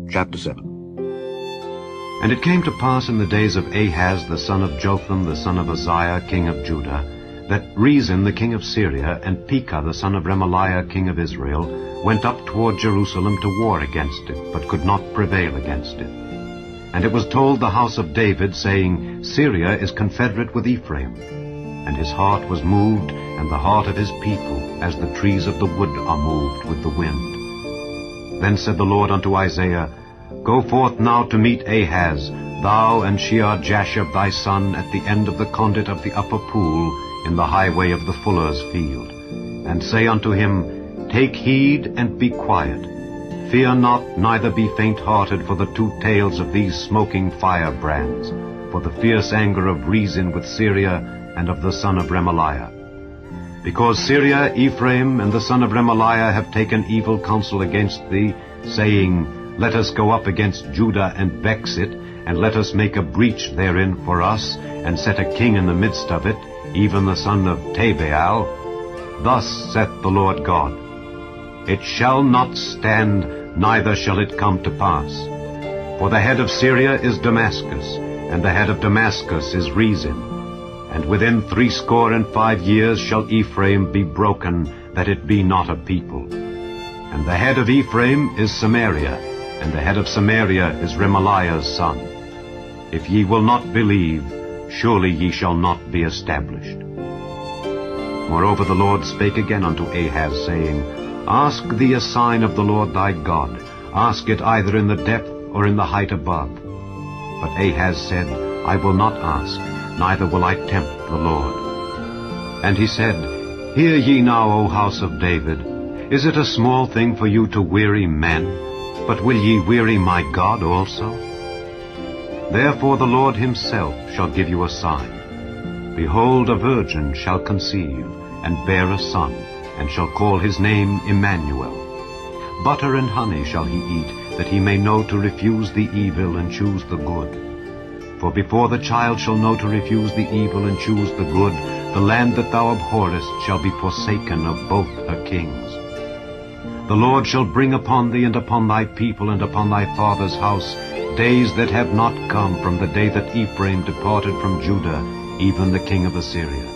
Chapter 7. And it came to pass in the days of Ahaz the son of Jotham the son of Uzziah king of Judah, that Rezin the king of Syria and Pekah the son of Remaliah king of Israel went up toward Jerusalem to war against it, but could not prevail against it. And it was told the house of David, saying, Syria is confederate with Ephraim. And his heart was moved, and the heart of his people, as the trees of the wood are moved with the wind. Then said the Lord unto Isaiah, Go forth now to meet Ahaz, thou and Shear-Jashub thy son, at the end of the conduit of the upper pool, in the highway of the fuller's field. And say unto him, Take heed and be quiet. Fear not, neither be faint-hearted for the two tails of these smoking firebrands, for the fierce anger of Rezin with Syria and of the son of Remaliah. Because Syria, Ephraim, and the son of Remaliah have taken evil counsel against thee, saying, Let us go up against Judah and vex it, and let us make a breach therein for us, and set a king in the midst of it, even the son of Tabeal. Thus saith the Lord God, It shall not stand, neither shall it come to pass. For the head of Syria is Damascus, and the head of Damascus is Rezin. And within 65 years shall Ephraim be broken, that it be not a people. And the head of Ephraim is Samaria, and the head of Samaria is Remaliah's son. If ye will not believe, surely ye shall not be established. Moreover the Lord spake again unto Ahaz, saying, Ask thee a sign of the Lord thy God. Ask it either in the depth or in the height above. But Ahaz said, I will not ask, neither will I tempt the Lord. And he said, Hear ye now, O house of David. Is it a small thing for you to weary men? But will ye weary my God also? Therefore the Lord himself shall give you a sign. Behold, a virgin shall conceive, and bear a son, and shall call his name Emmanuel. Butter and honey shall he eat, that he may know to refuse the evil and choose the good. For before the child shall know to refuse the evil and choose the good, the land that thou abhorrest shall be forsaken of both her kings. The Lord shall bring upon thee and upon thy people and upon thy father's house days that have not come from the day that Ephraim departed from Judah, even the king of Assyria.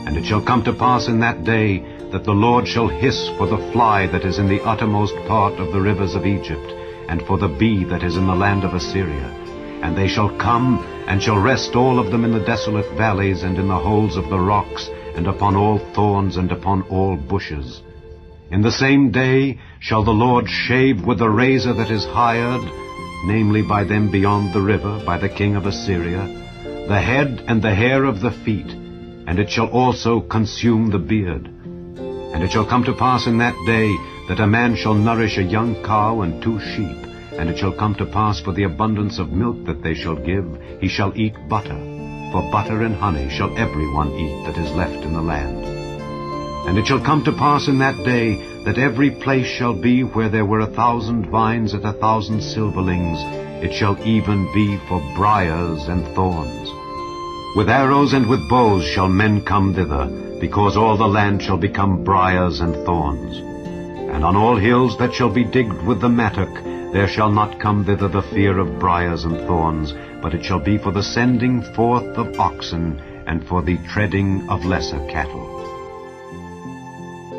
And it shall come to pass in that day that the Lord shall hiss for the fly that is in the uttermost part of the rivers of Egypt, and for the bee that is in the land of Assyria. And they shall come, and shall rest all of them in the desolate valleys, and in the holes of the rocks, and upon all thorns, and upon all bushes. In the same day shall the Lord shave with the razor that is hired, namely by them beyond the river, by the king of Assyria, the head and the hair of the feet, and it shall also consume the beard. And it shall come to pass in that day that a man shall nourish a young cow and 2 sheep, and it shall come to pass for the abundance of milk that they shall give, he shall eat butter, for butter and honey shall every one eat that is left in the land. And it shall come to pass in that day that every place shall be where there were 1,000 vines at 1,000 silverlings, it shall even be for briars and thorns. With arrows and with bows shall men come thither, because all the land shall become briars and thorns. And on all hills that shall be digged with the mattock, there shall not come thither the fear of briars and thorns, but it shall be for the sending forth of oxen, and for the treading of lesser cattle.